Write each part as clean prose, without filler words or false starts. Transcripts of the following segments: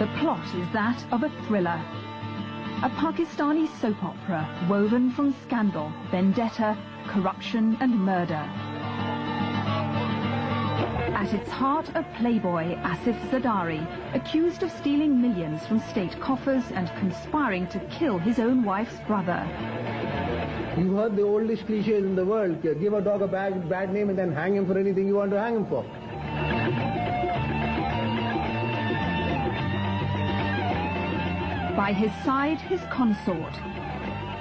The plot is that of a thriller. A Pakistani soap opera woven from scandal, vendetta, corruption and murder. At its heart, a playboy, Asif Zardari, accused of stealing millions from state coffers and conspiring to kill his own wife's brother. You heard the oldest cliché in the world, give a dog a bad name and then hang him for anything you want to hang him for. By his side, his consort,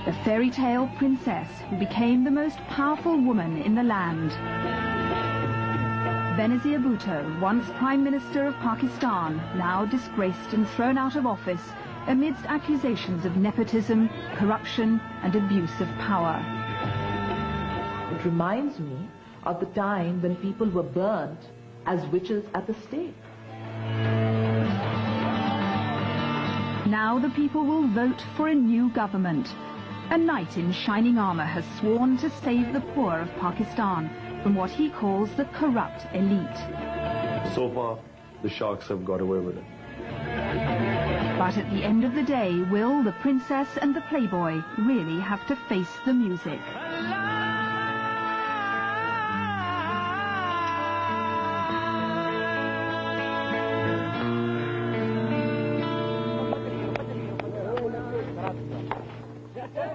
the fairy tale princess who became the most powerful woman in the land. Benazir Bhutto, once Prime Minister of Pakistan, now disgraced and thrown out of office amidst accusations of nepotism, corruption and abuse of power. It reminds me of the time when people were burnt as witches at the stake. Now the people will vote for a new government. A knight in shining armour has sworn to save the poor of Pakistan from what he calls the corrupt elite. So far, the sharks have got away with it. But at the end of the day, will the princess and the playboy really have to face the music?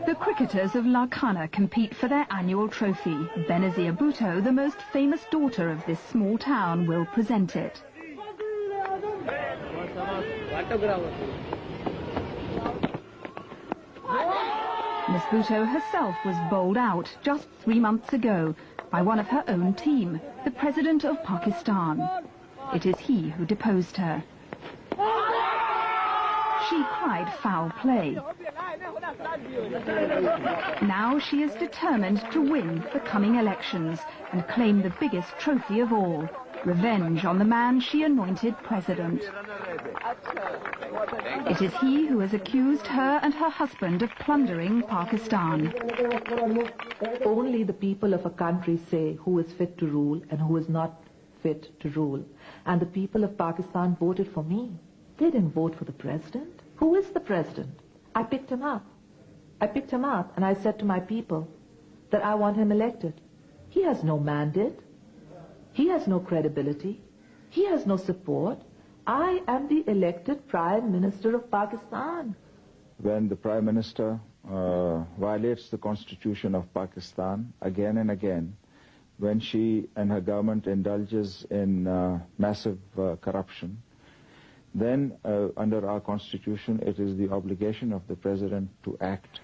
The cricketers of Larkana compete for their annual trophy. Benazir Bhutto, the most famous daughter of this small town, will present it. Miss Bhutto herself was bowled out just 3 months ago by one of her own team, the President of Pakistan. It is he who deposed her. She cried foul play. Now she is determined to win the coming elections and claim the biggest trophy of all, revenge on the man she anointed president. It is he who has accused her and her husband of plundering Pakistan. Only the people of a country say who is fit to rule and who is not fit to rule. And the people of Pakistan voted for me. They didn't vote for the president. Who is the president? I picked him up. I picked him up and I said to my people that I want him elected. He has no mandate. He has no credibility. He has no support. I am the elected Prime Minister of Pakistan. When the Prime Minister violates the Constitution of Pakistan again and again, when she and her government indulges in massive corruption, then under our Constitution it is the obligation of the President to act.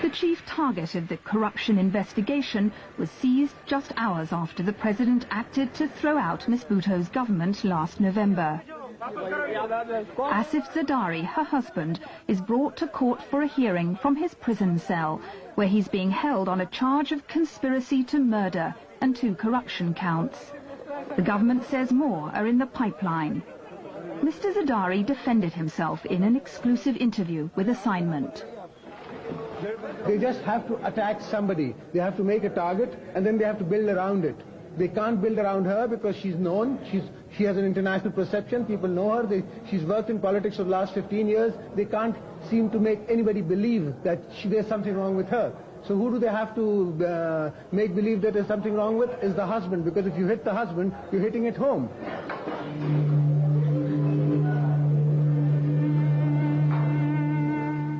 The chief target of the corruption investigation was seized just hours after the President acted to throw out Miss Bhutto's government last November. Asif Zardari, her husband, is brought to court for a hearing from his prison cell, where he's being held on a charge of conspiracy to murder and 2 corruption counts. The government says more are in the pipeline. Mr. Zardari defended himself in an exclusive interview with Assignment. They just have to attack somebody. They have to make a target and then they have to build around it. They can't build around her because she's known. She has an international perception. People know her. She's worked in politics for the last 15 years. They can't seem to make anybody believe that there's something wrong with her. So who do they have to make believe that there's something wrong with? Is the husband, because if you hit the husband, you're hitting it home.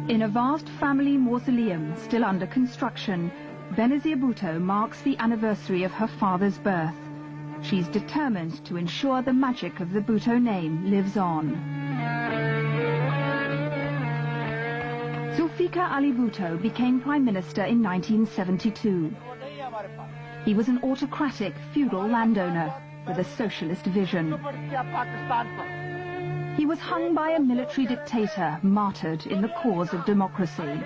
In a vast family mausoleum still under construction, Benazir Bhutto marks the anniversary of her father's birth. She's determined to ensure the magic of the Bhutto name lives on. Zulfikar Ali Bhutto became Prime Minister in 1972. He was an autocratic feudal landowner with a socialist vision. He was hung by a military dictator, martyred in the cause of democracy.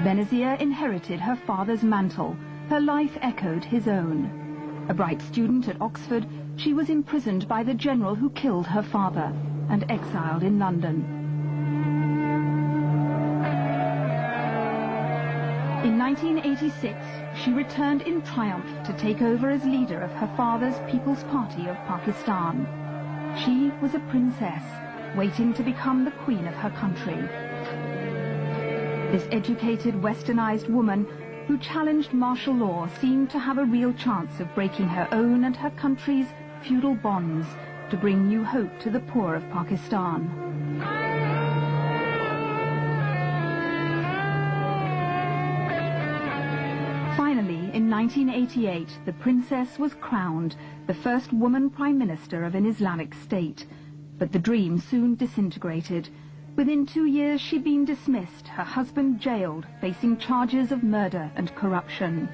Benazir inherited her father's mantle. Her life echoed his own. A bright student at Oxford, she was imprisoned by the general who killed her father and exiled in London. In 1986, she returned in triumph to take over as leader of her father's People's Party of Pakistan. She was a princess, waiting to become the queen of her country. This educated, westernized woman who challenged martial law seemed to have a real chance of breaking her own and her country's feudal bonds to bring new hope to the poor of Pakistan. Finally, in 1988, the princess was crowned the first woman prime minister of an Islamic state. But the dream soon disintegrated. Within 2 years, she'd been dismissed, her husband jailed, facing charges of murder and corruption.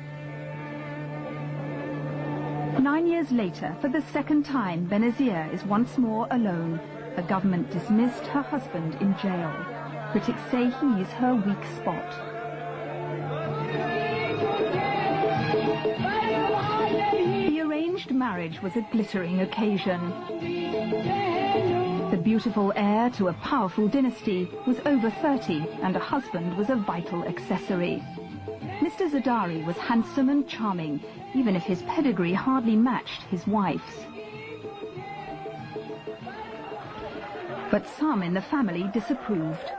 9 years later, for the second time, Benazir is once more alone. Her government dismissed her husband in jail. Critics say he's her weak spot. The arranged marriage was a glittering occasion. The beautiful heir to a powerful dynasty was over 30, and a husband was a vital accessory. Mr. Zardari was handsome and charming, even if his pedigree hardly matched his wife's. But some in the family disapproved.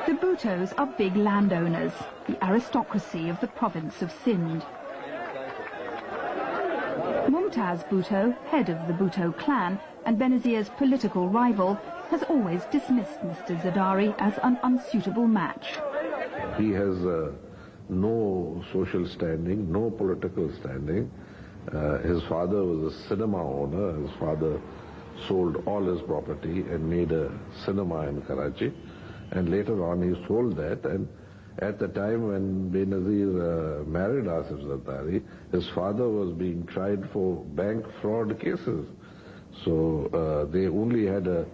The Bhuttos are big landowners, the aristocracy of the province of Sindh. Mumtaz Bhutto, head of the Bhutto clan and Benazir's political rival, has always dismissed Mr. Zardari as an unsuitable match. He has no social standing, no political standing. His father was a cinema owner. His father sold all his property and made a cinema in Karachi. And later on he sold that, and at the time when Benazir married Asif Zardari, his father was being tried for bank fraud cases. So they only had a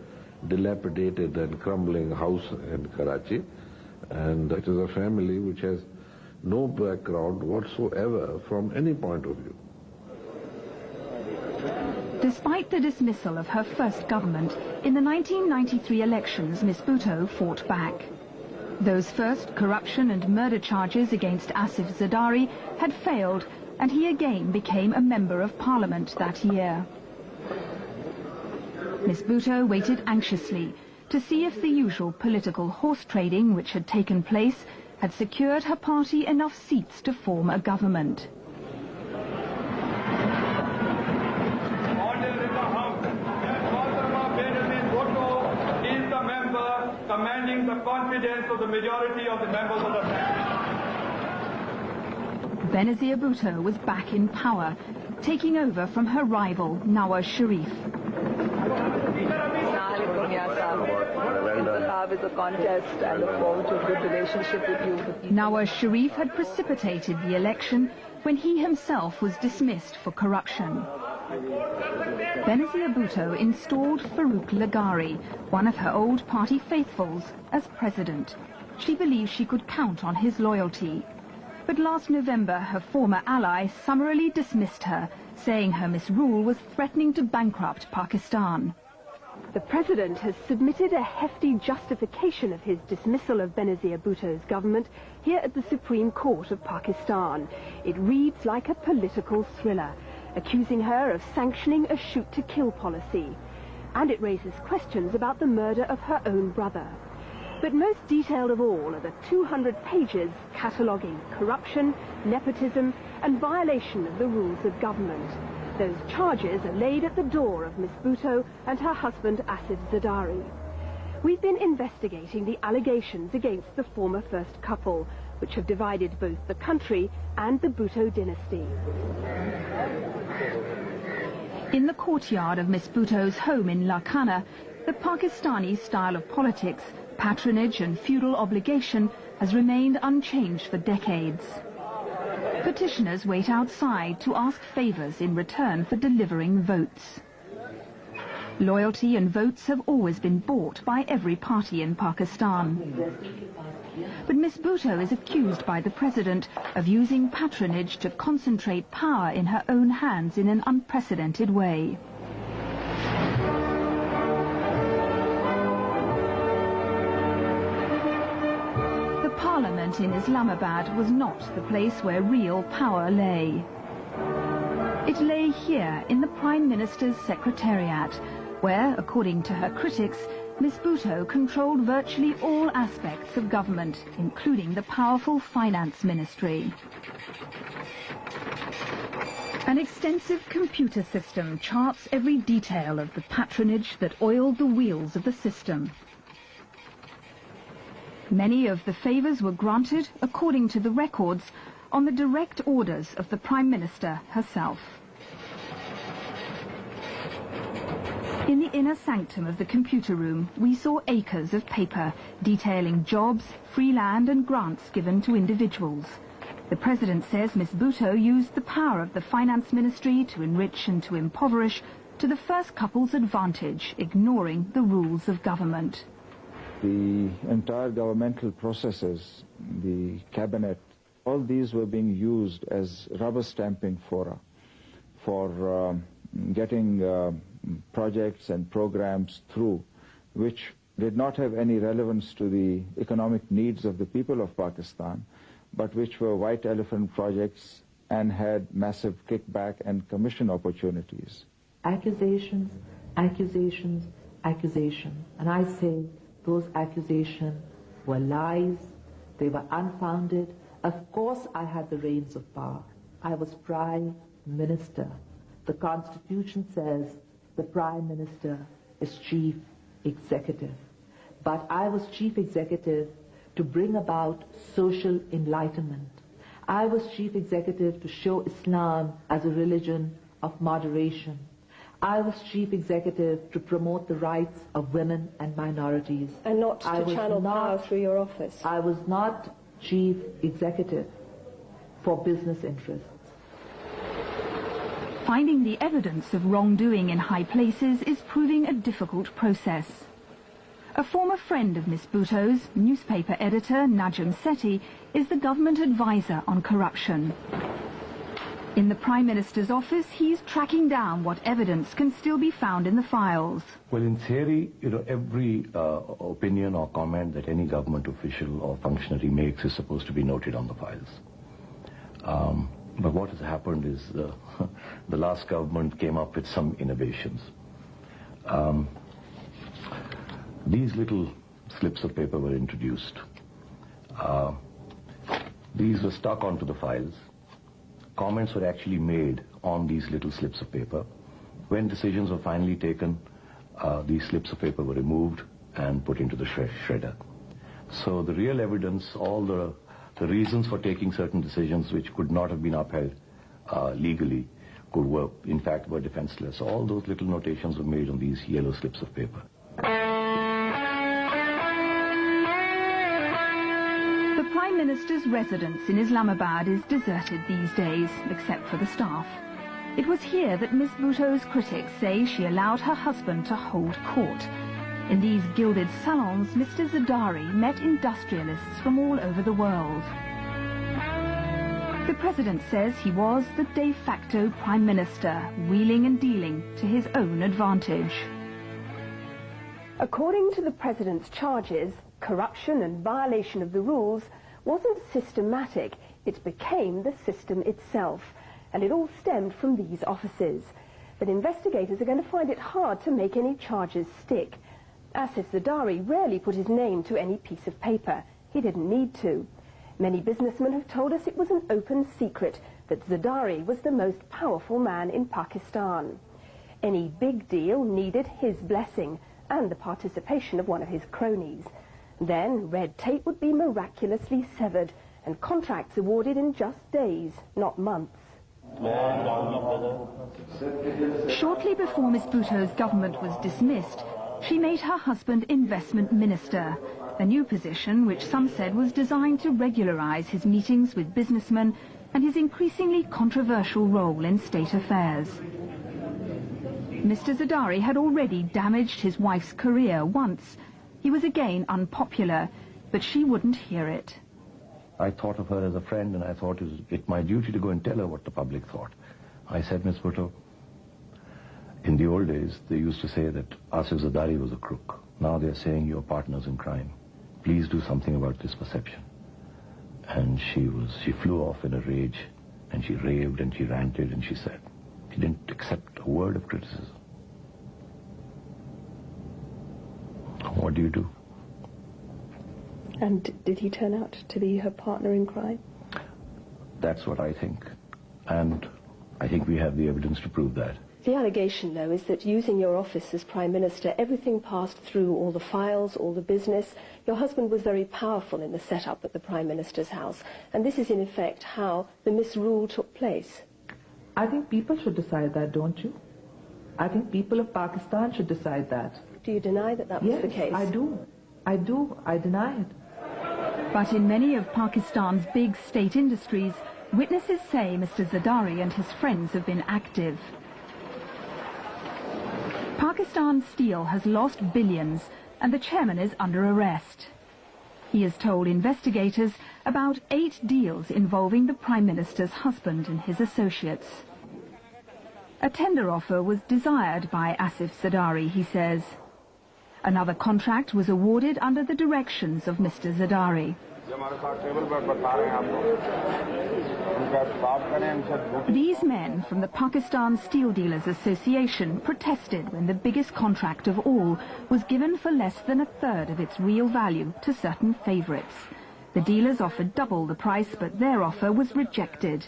dilapidated and crumbling house in Karachi, and it is a family which has no background whatsoever from any point of view. Despite the dismissal of her first government, in the 1993 elections, Miss Bhutto fought back. Those first corruption and murder charges against Asif Zardari had failed, and he again became a member of parliament that year. Miss Bhutto waited anxiously to see if the usual political horse trading which had taken place had secured her party enough seats to form a government. Commanding the confidence of the majority of the members of the Assembly. Benazir Bhutto was back in power, taking over from her rival, Nawaz Sharif. It's a contest. I look forward to a good relationship with you. Nawaz Sharif had precipitated the election when he himself was dismissed for corruption. Benazir Bhutto installed Farooq Lagari, one of her old party faithfuls, as president. She believed she could count on his loyalty. But last November, her former ally summarily dismissed her, saying her misrule was threatening to bankrupt Pakistan. The president has submitted a hefty justification of his dismissal of Benazir Bhutto's government here at the Supreme Court of Pakistan. It reads like a political thriller, accusing her of sanctioning a shoot-to-kill policy. And it raises questions about the murder of her own brother. But most detailed of all are the 200 pages cataloguing corruption, nepotism, and violation of the rules of government. Those charges are laid at the door of Miss Bhutto and her husband Asif Zardari. We've been investigating the allegations against the former first couple, which have divided both the country and the Bhutto dynasty. In the courtyard of Miss Bhutto's home in Lakhana, the Pakistani style of politics, patronage and feudal obligation has remained unchanged for decades. Petitioners wait outside to ask favors in return for delivering votes. Loyalty and votes have always been bought by every party in Pakistan. But Miss Bhutto is accused by the president of using patronage to concentrate power in her own hands in an unprecedented way. The Parliament in Islamabad was not the place where real power lay. It lay here in the Prime Minister's Secretariat, where, according to her critics, Miss Bhutto controlled virtually all aspects of government, including the powerful finance ministry. An extensive computer system charts every detail of the patronage that oiled the wheels of the system. Many of the favours were granted, according to the records, on the direct orders of the Prime Minister herself. In the inner sanctum of the computer room, we saw acres of paper detailing jobs, free land and grants given to individuals. The President says Miss Bhutto used the power of the Finance Ministry to enrich and to impoverish to the first couple's advantage, ignoring the rules of government. The entire governmental processes, the cabinet, all these were being used as rubber stamping fora for getting projects and programs through, which did not have any relevance to the economic needs of the people of Pakistan, but which were white elephant projects and had massive kickback and commission opportunities. Accusations, accusations, accusations. And I say those accusations were lies, they were unfounded. Of course I had the reins of power. I was Prime Minister. The Constitution says the Prime Minister is Chief Executive. But I was Chief Executive to bring about social enlightenment. I was Chief Executive to show Islam as a religion of moderation. I was Chief Executive to promote the rights of women and minorities. And not to channel power through your office. I was not Chief Executive for business interests. Finding the evidence of wrongdoing in high places is proving a difficult process. A former friend of Miss Bhutto's, newspaper editor Najam Sethi, is the government advisor on corruption. In the Prime Minister's office, he's tracking down what evidence can still be found in the files. Well, in theory, every opinion or comment that any government official or functionary makes is supposed to be noted on the files. But what has happened is the last government came up with some innovations. These little slips of paper were introduced. These were stuck onto the files. Comments were actually made on these little slips of paper. When decisions were finally taken, these slips of paper were removed and put into the shredder. So the real evidence, all the reasons for taking certain decisions which could not have been upheld legally, in fact, were defenseless. All those little notations were made on these yellow slips of paper. The Prime Minister's residence in Islamabad is deserted these days, except for the staff. It was here that Miss Bhutto's critics say she allowed her husband to hold court. In these gilded salons, Mr. Zardari met industrialists from all over the world. The President says he was the de facto Prime Minister, wheeling and dealing to his own advantage. According to the President's charges, corruption and violation of the rules wasn't systematic, it became the system itself. And it all stemmed from these offices. But investigators are going to find it hard to make any charges stick. Asif Zardari rarely put his name to any piece of paper. He didn't need to. Many businessmen have told us it was an open secret that Zardari was the most powerful man in Pakistan. Any big deal needed his blessing and the participation of one of his cronies. Then red tape would be miraculously severed and contracts awarded in just days, not months. Shortly before Miss Bhutto's government was dismissed, she made her husband investment minister, a new position which some said was designed to regularize his meetings with businessmen and his increasingly controversial role in state affairs. Mr. Zardari had already damaged his wife's career once. He was again unpopular, but she wouldn't hear it. I thought of her as a friend, and I thought it my duty to go and tell her what the public thought. I said, Miss Bhutto, in the old days, they used to say that Asif Zardari was a crook. Now they're saying you're partners in crime. Please do something about this perception. and she flew off in a rage, and she raved and she ranted, and she said she didn't accept a word of criticism. What do you do? And did he turn out to be her partner in crime? That's what I think. And I think we have the evidence to prove that. The allegation, though, is that using your office as Prime Minister, everything passed through all the files, all the business. Your husband was very powerful in the setup at the Prime Minister's house, and this is in effect how the misrule took place. I think people should decide that, don't you? I think people of Pakistan should decide that. Do you deny that that was the case? Yes, I do. I do. I deny it. But in many of Pakistan's big state industries, witnesses say Mr. Zardari and his friends have been active. Pakistan Steel has lost billions, and the chairman is under arrest. He has told investigators about 8 deals involving the Prime Minister's husband and his associates. A tender offer was desired by Asif Zardari, he says. Another contract was awarded under the directions of Mr. Zardari. These men from the Pakistan Steel Dealers Association protested when the biggest contract of all was given for less than 1/3 of its real value to certain favourites. The dealers offered double the price, but their offer was rejected.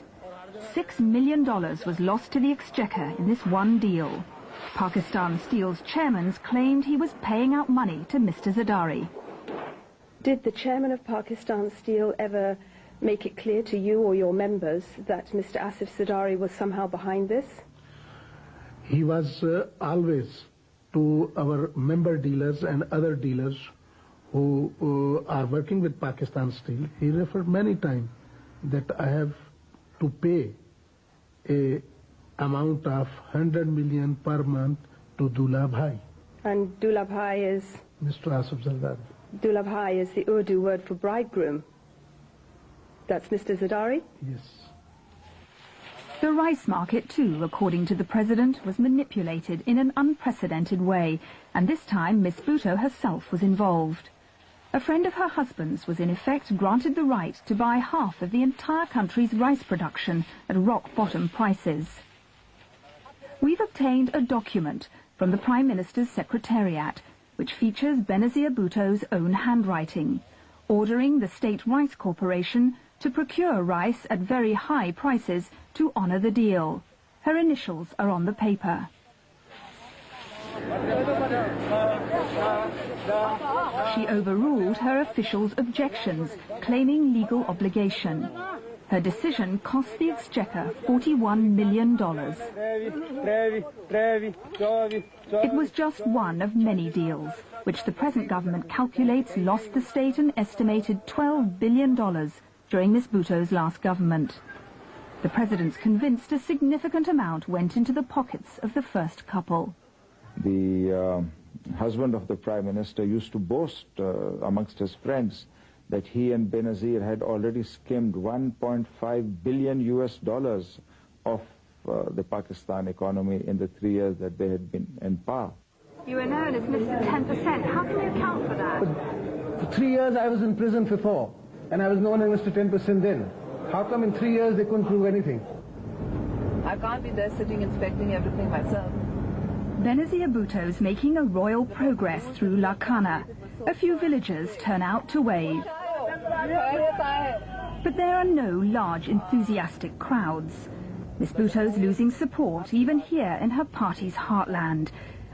$6 million was lost to the exchequer in this one deal. Pakistan Steel's chairman claimed he was paying out money to Mr. Zardari. Did the chairman of Pakistan Steel ever make it clear to you or your members that Mr. Asif Zardari was somehow behind this? He was always, to our member dealers and other dealers who are working with Pakistan Steel, he referred many times that I have to pay a amount of 100 million per month to Dulab Bhai. And Dulab Bhai is? Mr. Asif Zardari. Dulab Bhai is the Urdu word for bridegroom. That's Mr. Zardari? Yes. The rice market, too, according to the president, was manipulated in an unprecedented way, and this time Miss Bhutto herself was involved. A friend of her husband's was in effect granted the right to buy half of the entire country's rice production at rock-bottom prices. We've obtained a document from the Prime Minister's Secretariat, which features Benazir Bhutto's own handwriting, ordering the State Rice Corporation to procure rice at very high prices to honour the deal. Her initials are on the paper. She overruled her officials' objections, claiming legal obligation. Her decision cost the exchequer $41 million. It was just one of many deals, which the present government calculates lost the state an estimated $12 billion during Miss Bhutto's last government. The president's convinced a significant amount went into the pockets of the first couple. The husband of the Prime Minister used to boast amongst his friends that he and Benazir had already skimmed $1.5 billion of the Pakistan economy in the 3 years that they had been in power. You were known as Mr. 10%. How can you account for that? But for 3 years I was in prison before, and I was known as Mr. 10% then. How come in 3 years they couldn't prove anything? I can't be there sitting inspecting everything myself. Benazir Bhutto's making a royal progress through Lakhana. A few villagers turn out to wave. But there are no large enthusiastic crowds. Miss Bhutto's losing support even here in her party's heartland.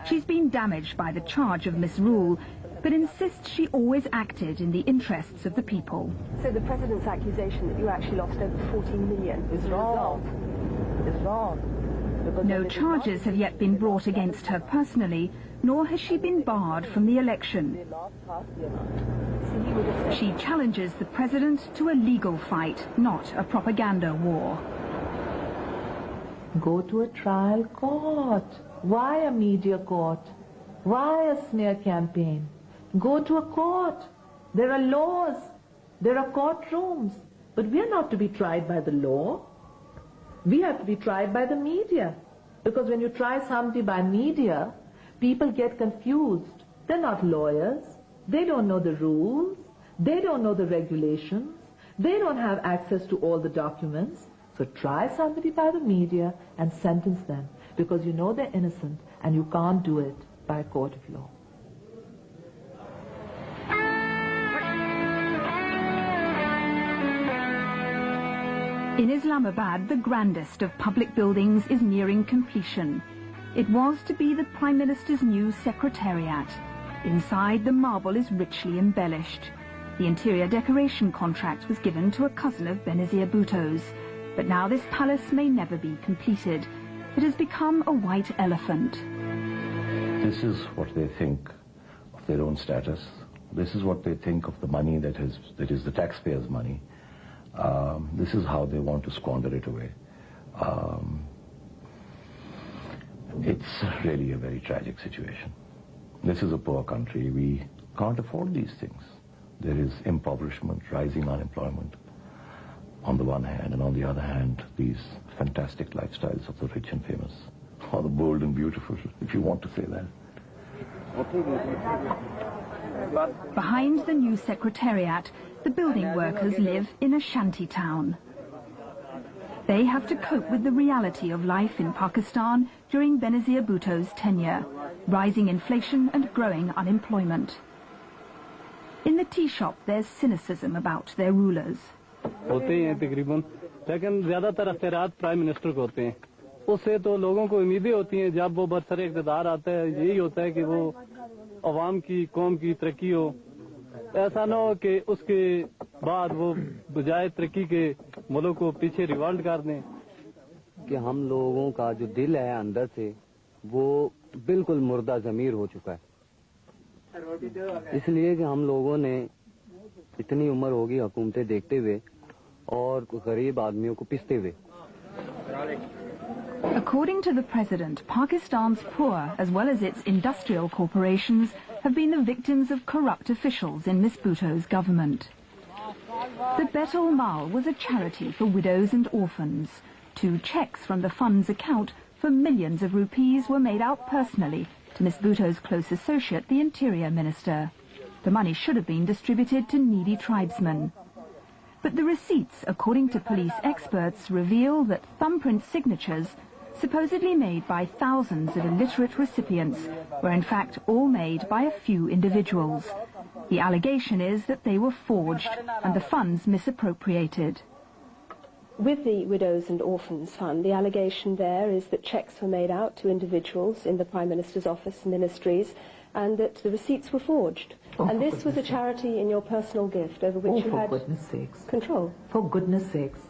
She's been damaged by the charge of misrule, but insists she always acted in the interests of the people. So the president's accusation that you actually lost over 40 million is wrong. It's wrong. No charges have yet been brought against her personally, nor has she been barred from the election. She challenges the president to a legal fight, not a propaganda war. Go to a trial court. Why a media court? Why a smear campaign? Go to a court. There are laws. There are courtrooms. But we are not to be tried by the law. We have to be tried by the media. Because when you try somebody by media, people get confused. They're not lawyers. They don't know the rules. They don't know the regulations. They don't have access to all the documents. So try somebody by the media and sentence them, because you know they're innocent and you can't do it by a court of law. In Islamabad, the grandest of public buildings is nearing completion. It was to be the Prime Minister's new secretariat. Inside, the marble is richly embellished. The interior decoration contract was given to a cousin of Benazir Bhutto's. But now this palace may never be completed. It has become a white elephant. This is what they think of their own status. This is what they think of the money that is the taxpayers' money. This is how they want to squander it away. It's really a very tragic situation. This is a poor country. We can't afford these things. There is impoverishment, rising unemployment on the one hand, and on the other hand, these fantastic lifestyles of the rich and famous, or the bold and beautiful, if you want to say that. Behind the new secretariat, the building workers live in a shanty town. They have to cope with the reality of life in Pakistan during Benazir Bhutto's tenure, rising inflation and growing unemployment. In the tea shop, there's cynicism about their rulers. होते हैं तकरीबन, लेकिन ज़्यादातर अख्तियारात prime minister को होते हैं। उससे तो लोगों को उम्मीदें होती हैं, जब वो बरसरे इक़्तिदार आता है, यही होता है कि वो अवाम की, कौम की तरक्की हो। ऐसा ना हो कि उसके बाद वो बजाय तरक्की के मुल्क को पीछे रिवॉल्ट कर दें। कि हम लोगों का जो दिल है अंदर से, वो बिल्कुल मुर्दा ज़मीर हो चुका है। इसलिए कि हम लोगों ने इतनी उम्र होगी हुकूमतें देखते हुए और गरीब आदमियों को पिसते हुए। According to the president, Pakistan's poor, as well as its industrial corporations, have been the victims of corrupt officials in Miss Bhutto's government. The Bet-ul-Mal was a charity for widows and orphans. 2 cheques from the fund's account for millions of rupees were made out personally to Miss Bhutto's close associate, the Interior Minister. The money should have been distributed to needy tribesmen. But the receipts, according to police experts, reveal that thumbprint signatures, supposedly made by thousands of illiterate recipients, were in fact all made by a few individuals. The allegation is that they were forged and the funds misappropriated. With the Widows and Orphans Fund, the allegation there is that cheques were made out to individuals in the Prime Minister's office, ministries, and that the receipts were forged. And this was a charity in your personal gift over which you had control. For goodness sakes.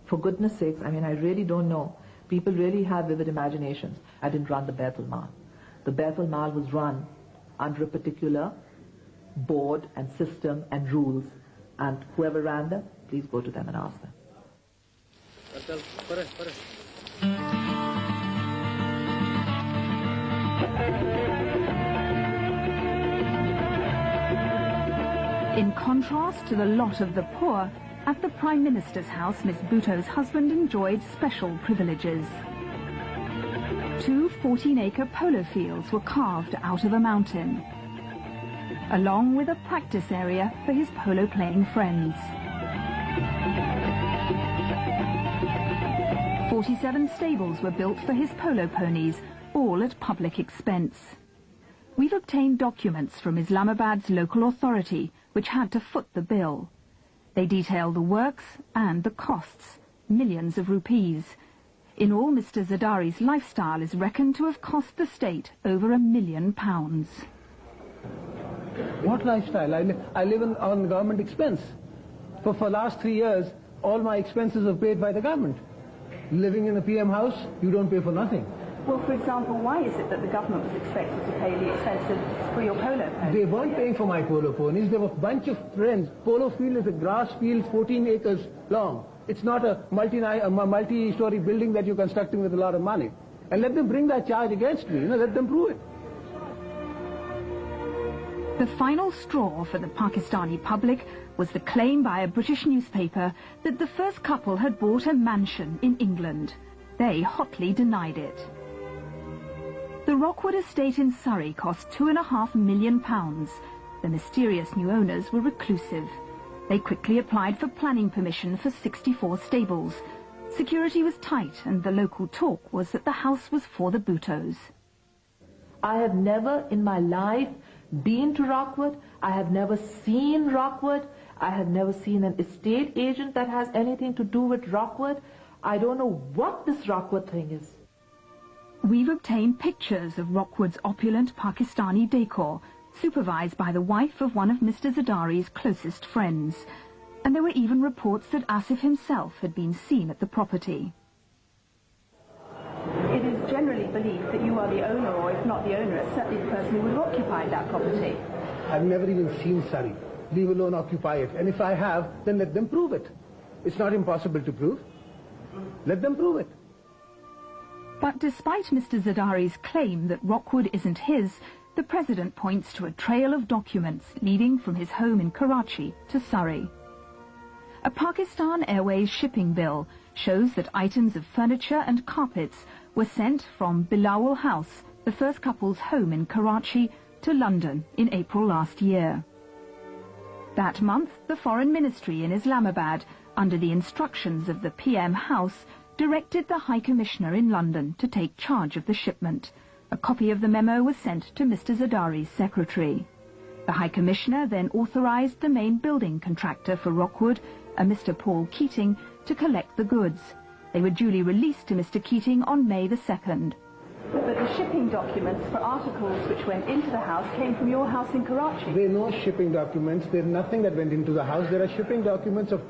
For goodness sakes. I mean, I really don't know. People really have vivid imaginations. I didn't run the Bet-ul-Mal. The Bet-ul-Mal was run under a particular board and system and rules. And whoever ran them, please go to them and ask them. In contrast to the lot of the poor, at the Prime Minister's house, Miss Bhutto's husband enjoyed special privileges. 2 14-acre polo fields were carved out of a mountain, along with a practice area for his polo-playing friends. 47 stables were built for his polo ponies, all at public expense. We've obtained documents from Islamabad's local authority, which had to foot the bill. They detail the works and the costs, millions of rupees. In all, Mr. Zardari's lifestyle is reckoned to have cost the state over £1 million. What lifestyle? I live on government expense. For the last 3 years, all my expenses are paid by the government. Living in a PM house, you don't pay for nothing. Well, for example, why is it that the government was expected to pay the expenses for your polo ponies? They weren't paying for my polo ponies. There were a bunch of friends. Polo field is a grass field 14 acres long. It's not a multi-story building that you're constructing with a lot of money. And let them bring that charge against me. Let them prove it. The final straw for the Pakistani public was the claim by a British newspaper that the first couple had bought a mansion in England. They hotly denied it. The Rockwood estate in Surrey cost £2.5 million. The mysterious new owners were reclusive. They quickly applied for planning permission for 64 stables. Security was tight, and the local talk was that the house was for the Bhuttos. I have never in my life been to Rockwood. I have never seen Rockwood. I have never seen an estate agent that has anything to do with Rockwood. I don't know what this Rockwood thing is. We've obtained pictures of Rockwood's opulent Pakistani decor, supervised by the wife of one of Mr. Zardari's closest friends. And there were even reports that Asif himself had been seen at the property. It is generally believed that you are the owner, or if not the owner, certainly the person who would have occupied that property. I've never even seen Surrey, leave alone occupy it. And if I have, then let them prove it. It's not impossible to prove. Let them prove it. But despite Mr. Zardari's claim that Rockwood isn't his, the President points to a trail of documents leading from his home in Karachi to Surrey. A Pakistan Airways shipping bill shows that items of furniture and carpets were sent from Bilawal House, the first couple's home in Karachi, to London in April last year. That month, the Foreign Ministry in Islamabad, under the instructions of the PM House, directed the High Commissioner in London to take charge of the shipment. A copy of the memo was sent to Mr. Zardari's secretary. The High Commissioner then authorized the main building contractor for Rockwood, a Mr. Paul Keating, to collect the goods. They were duly released to Mr. Keating on May the 2nd. But the shipping documents for articles which went into the house came from your house in Karachi. There are no shipping documents. There's nothing that went into the house. There are shipping documents of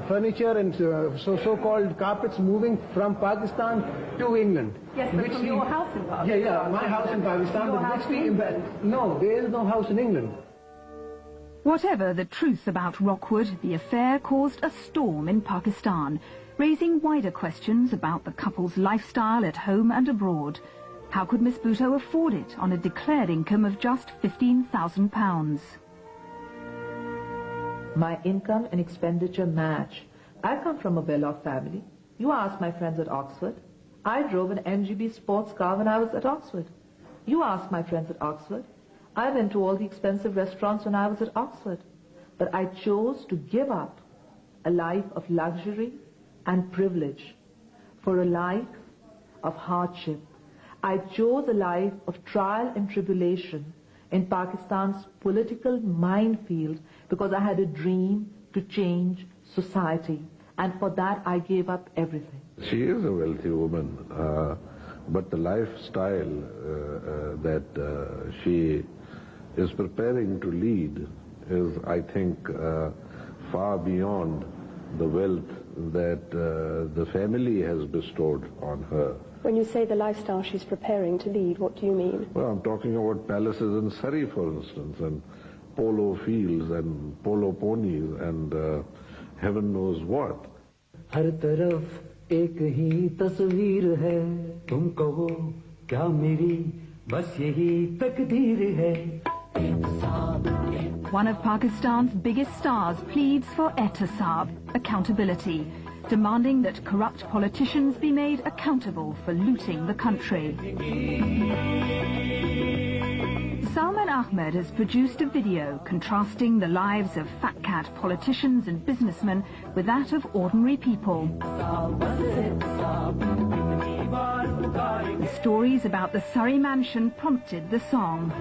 furniture and so-called carpets moving from Pakistan to England. Yes, but from your house in Pakistan. Yeah, my house in Pakistan. Your house in England. No, there is no house in England. Whatever the truth about Rockwood, the affair caused a storm in Pakistan, raising wider questions about the couple's lifestyle at home and abroad. How could Miss Bhutto afford it on a declared income of just £15,000? My income and expenditure match. I come from a well-off family. You ask my friends at Oxford. I drove an MGB sports car when I was at Oxford. You ask my friends at Oxford. I went to all the expensive restaurants when I was at Oxford. But I chose to give up a life of luxury and privilege for a life of hardship. I chose a life of trial and tribulation in Pakistan's political minefield because I had a dream to change society, and for that I gave up everything. She is a wealthy woman, but the lifestyle that she is preparing to lead is, I think, far beyond the wealth that the family has bestowed on her. When you say the lifestyle she's preparing to lead, what do you mean? Well, I'm talking about palaces in Surrey, for instance, and polo fields and polo ponies and heaven knows what. हर तरफ एक ही तस्वीर है तुमको वो क्या मेरी बस यही तकदीर है. One of Pakistan's biggest stars pleads for ehtisab, accountability, demanding that corrupt politicians be made accountable for looting the country. Salman Ahmed has produced a video contrasting the lives of fat cat politicians and businessmen with that of ordinary people. The stories about the Surrey mansion prompted the song.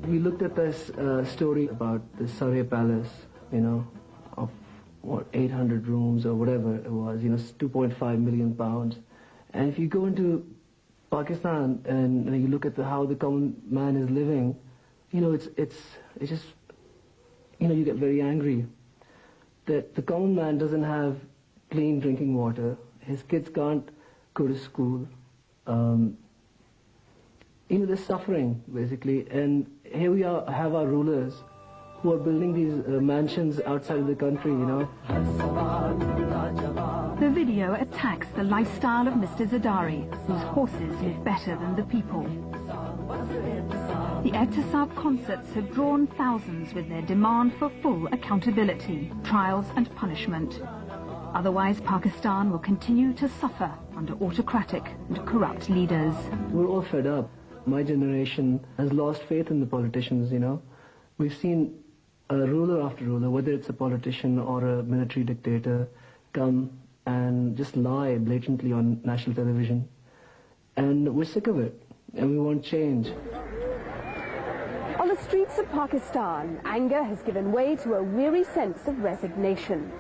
We looked at this story about the Surrey Palace, you know, of what, 800 rooms or whatever it was, you know, 2.5 million pounds. And if you go into Pakistan and you look at how the common man is living, you know, it's just, you know, you get very angry that the common man doesn't have clean drinking water. His kids can't go to school. You know, they're suffering, basically. And here we have our rulers who are building these mansions outside of the country, you know. The video attacks the lifestyle of Mr. Zardari, whose horses live better than the people. The ehtisab concerts have drawn thousands with their demand for full accountability, trials and punishment. Otherwise, Pakistan will continue to suffer under autocratic and corrupt leaders. We're all fed up. My generation has lost faith in the politicians, you know. we've seen ruler after ruler, whether it's a politician or a military dictator, come and just lie blatantly on national television. And we're sick of it, and we want change. On the streets of Pakistan, anger has given way to a weary sense of resignation.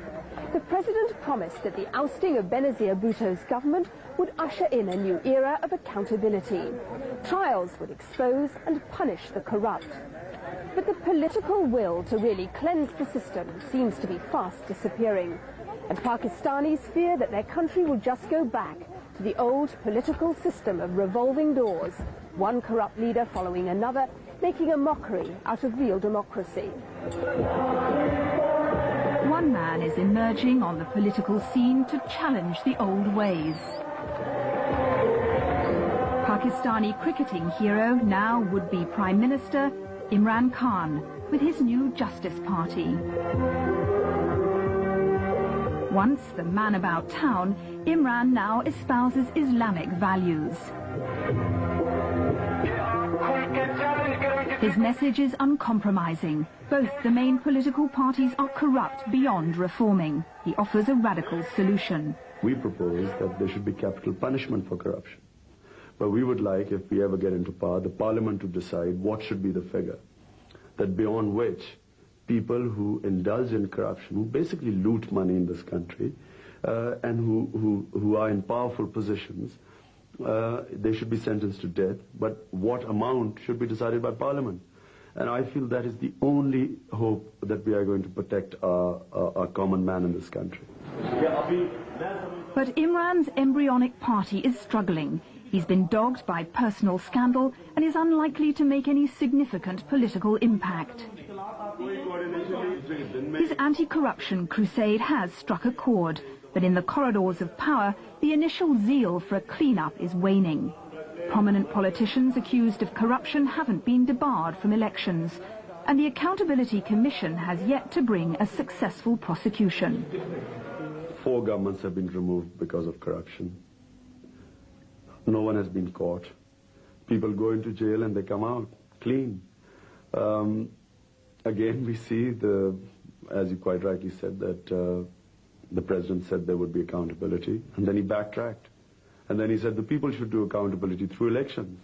The president promised that the ousting of Benazir Bhutto's government would usher in a new era of accountability. Trials would expose and punish the corrupt. But the political will to really cleanse the system seems to be fast disappearing. And Pakistanis fear that their country will just go back to the old political system of revolving doors, one corrupt leader following another, making a mockery out of real democracy. One man is emerging on the political scene to challenge the old ways. Pakistani cricketing hero, now would-be Prime Minister Imran Khan, with his new Justice Party. Once the man about town, Imran now espouses Islamic values. His message is uncompromising. Both the main political parties are corrupt beyond reforming. He offers a radical solution. We propose that there should be capital punishment for corruption. But we would like, if we ever get into power, the parliament to decide what should be the figure, that beyond which people who indulge in corruption, who basically loot money in this country, and who are in powerful positions, they should be sentenced to death. But what amount should be decided by Parliament. And I feel that is the only hope that we are going to protect our common man in this country. But Imran's embryonic party is struggling. He's been dogged by personal scandal and is unlikely to make any significant political impact. His anti-corruption crusade has struck a chord, but in the corridors of power, the initial zeal for a clean-up is waning. Prominent politicians accused of corruption haven't been debarred from elections, and the Accountability Commission has yet to bring a successful prosecution. 4 governments have been removed because of corruption. No one has been caught. People go into jail and they come out clean. Again, we see, as you quite rightly said, that the president said there would be accountability, and then he backtracked. And then he said the people should do accountability through elections.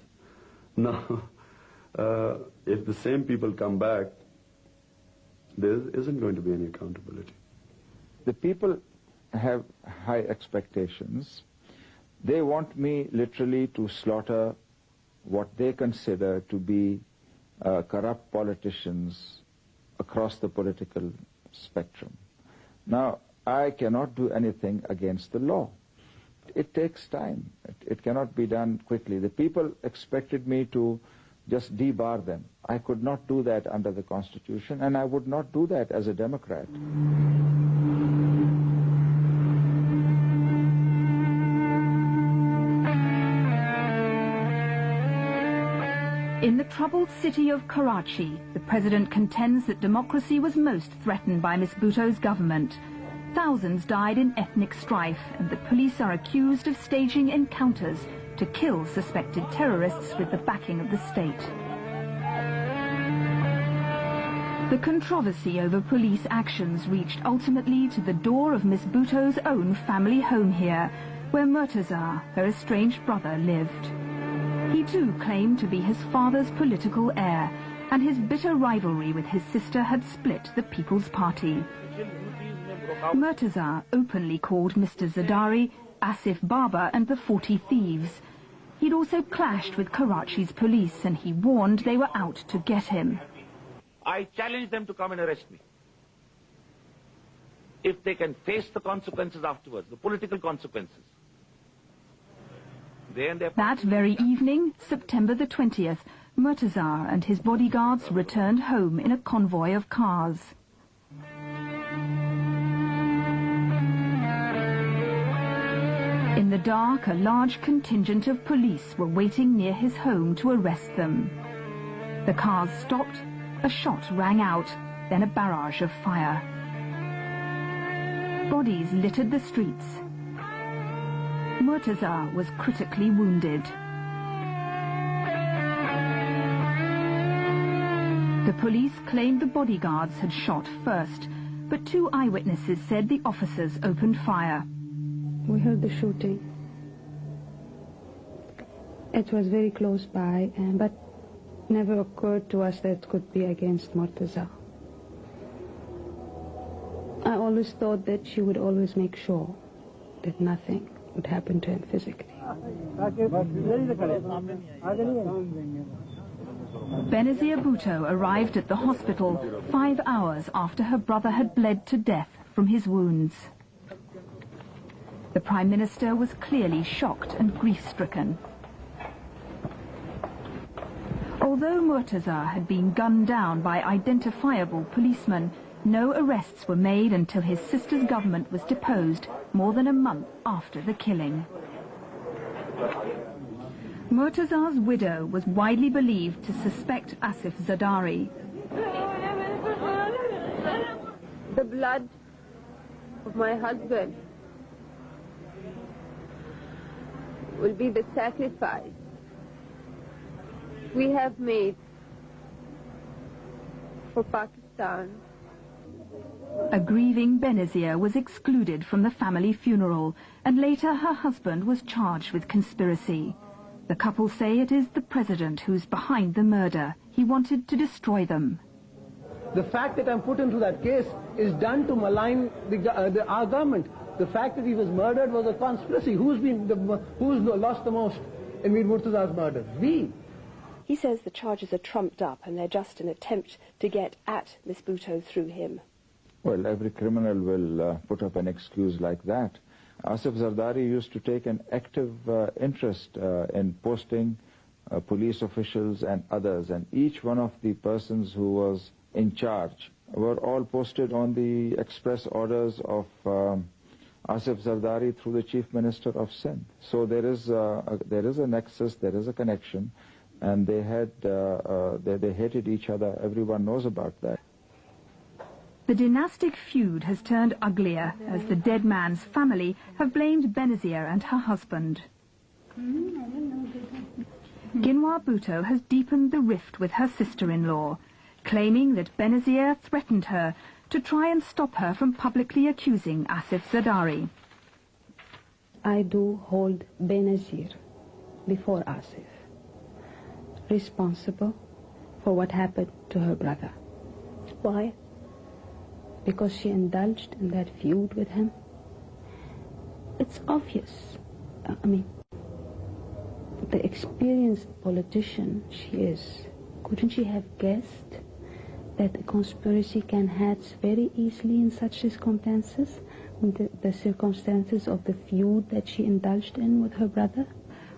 Now, if the same people come back, there isn't going to be any accountability. The people have high expectations. They want me literally to slaughter what they consider to be corrupt politicians across the political spectrum. Now, I cannot do anything against the law. It takes time. It cannot be done quickly. The people expected me to just debar them. I could not do that under the Constitution, and I would not do that as a Democrat. In the troubled city of Karachi, the president contends that democracy was most threatened by Ms. Bhutto's government. Thousands died in ethnic strife, and the police are accused of staging encounters to kill suspected terrorists with the backing of the state. The controversy over police actions reached ultimately to the door of Ms. Bhutto's own family home here, where Murtaza, her estranged brother, lived. He too claimed to be his father's political heir, and his bitter rivalry with his sister had split the People's Party. Murtaza openly called Mr. Zardari, Asif Baba and the 40 Thieves. He'd also clashed with Karachi's police, and he warned they were out to get him. I challenge them to come and arrest me. If they can face the consequences afterwards, the political consequences. That very evening, September the 20th, Murtaza and his bodyguards returned home in a convoy of cars. In the dark, a large contingent of police were waiting near his home to arrest them. The cars stopped, a shot rang out, then a barrage of fire. Bodies littered the streets. Murtaza was critically wounded. The police claimed the bodyguards had shot first, but 2 eyewitnesses said the officers opened fire. We heard the shooting. It was very close by, but never occurred to us that it could be against Murtaza. I always thought that she would always make sure that nothing would happen to him physically. Benazir Bhutto arrived at the hospital 5 hours after her brother had bled to death from his wounds. The Prime Minister was clearly shocked and grief-stricken. Although Murtaza had been gunned down by identifiable policemen, no arrests were made until his sister's government was deposed more than a month after the killing. Murtaza's widow was widely believed to suspect Asif Zardari. The blood of my husband will be the sacrifice we have made for Pakistan. A grieving Benazir was excluded from the family funeral, and later her husband was charged with conspiracy. The couple say it is the president who's behind the murder. He wanted to destroy them. The fact that I'm put into that case is done to malign our government. The fact that he was murdered was a conspiracy. Who's lost the most in Mir Murtaza's murder? We. He says the charges are trumped up and they're just an attempt to get at Miss Bhutto through him. Well, every criminal will put up an excuse like that. Asif Zardari used to take an active interest in posting police officials and others, and each one of the persons who was in charge were all posted on the express orders of Asif Zardari through the Chief Minister of Sindh. So there is a nexus, there is a connection, and they hated each other. Everyone knows about that. The dynastic feud has turned uglier as the dead man's family have blamed Benazir and her husband. Ginwar Bhutto has deepened the rift with her sister-in-law, claiming that Benazir threatened her to try and stop her from publicly accusing Asif Zardari. I do hold Benazir before Asif responsible for what happened to her brother. Why? Because she indulged in that feud with him. It's obvious. I mean, the experienced politician she is, couldn't she have guessed that a conspiracy can hatch very easily in such circumstances, the circumstances of the feud that she indulged in with her brother?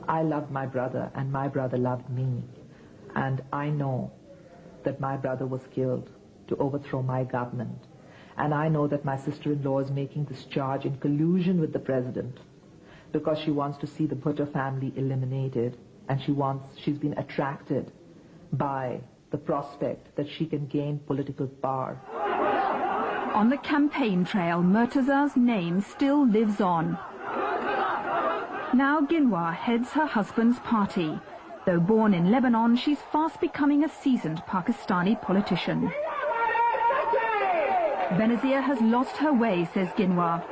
I loved my brother and my brother loved me, and I know that my brother was killed to overthrow my government. And I know that my sister-in-law is making this charge in collusion with the president because she wants to see the Bhutto family eliminated, and she's been attracted by the prospect that she can gain political power. On the campaign trail, Murtaza's name still lives on. Now Ginwar heads her husband's party. Though born in Lebanon, she's fast becoming a seasoned Pakistani politician. Benazir has lost her way, says Ginwar.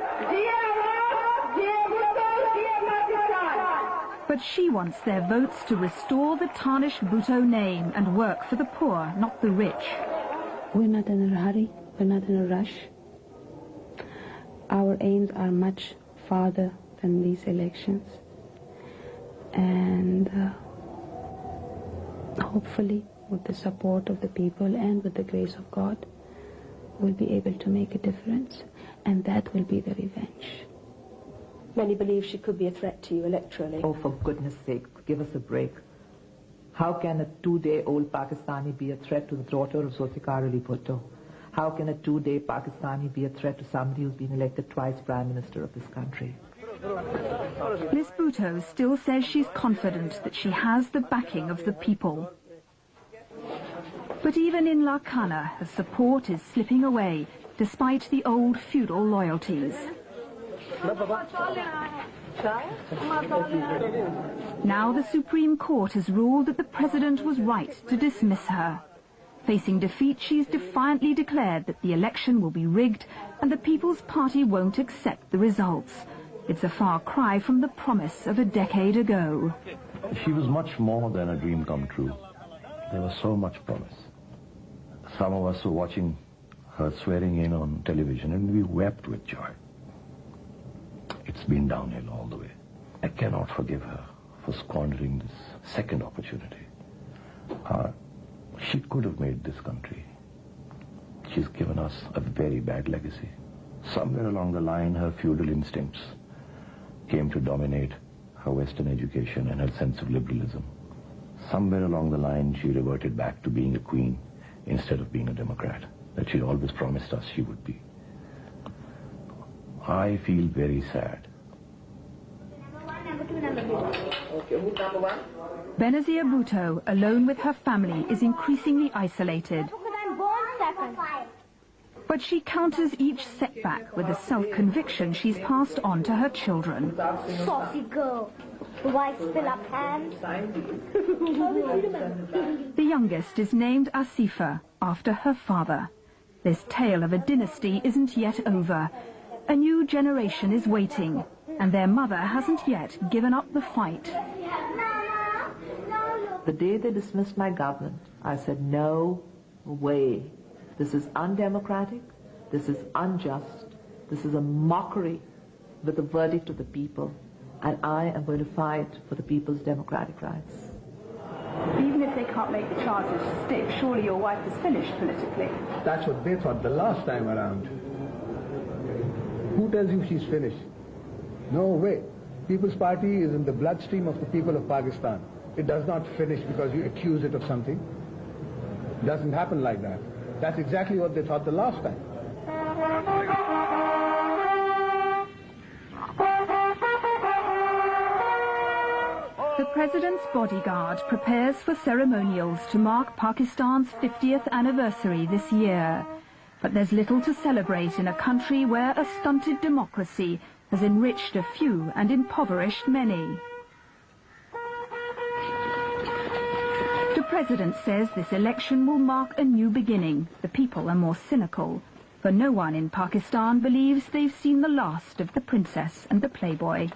But she wants their votes to restore the tarnished Bhutto name and work for the poor, not the rich. We're not in a hurry. We're not in a rush. Our aims are much farther than these elections. And hopefully, with the support of the people and with the grace of God, we'll be able to make a difference, and that will be the revenge. Many believe she could be a threat to you electorally. Oh, for goodness sake, give us a break. How can a 2-day-old Pakistani be a threat to the daughter of Zulfikar Ali Bhutto? How can a 2-day Pakistani be a threat to somebody who's been elected twice Prime Minister of this country? Miss Bhutto still says she's confident that she has the backing of the people. But even in Larkana, her support is slipping away, despite the old feudal loyalties. Now the Supreme Court has ruled that the president was right to dismiss her. Facing defeat, she's defiantly declared that the election will be rigged and the People's Party won't accept the results. It's a far cry from the promise of a decade ago. She was much more than a dream come true. There was so much promise. Some of us were watching her swearing in on television and we wept with joy. It's been downhill all the way. I cannot forgive her for squandering this second opportunity. She could have made this country. She's given us a very bad legacy. Somewhere along the line, her feudal instincts came to dominate her Western education and her sense of liberalism. Somewhere along the line, she reverted back to being a queen instead of being a democrat that she'd always promised us she would be. I feel very sad. Benazir Bhutto, alone with her family, is increasingly isolated. But she counters each setback with a self-conviction she's passed on to her children. Saucy girl. Why spill up hands? The youngest is named Asifa, after her father. This tale of a dynasty isn't yet over. A new generation is waiting, and their mother hasn't yet given up the fight. The day they dismissed my government, I said, no way. This is undemocratic, this is unjust, this is a mockery with the verdict of the people, and I am going to fight for the people's democratic rights. Even if they can't make the charges stick, surely your wife is finished politically. That's what they thought the last time around. Who tells you she's finished? No way. People's Party is in the bloodstream of the people of Pakistan. It does not finish because you accuse it of something. It doesn't happen like that. That's exactly what they thought the last time. The President's bodyguard prepares for ceremonials to mark Pakistan's 50th anniversary this year. But there's little to celebrate in a country where a stunted democracy has enriched a few and impoverished many. The President says this election will mark a new beginning. The people are more cynical. For no one in Pakistan believes they've seen the last of the princess and the Playboy.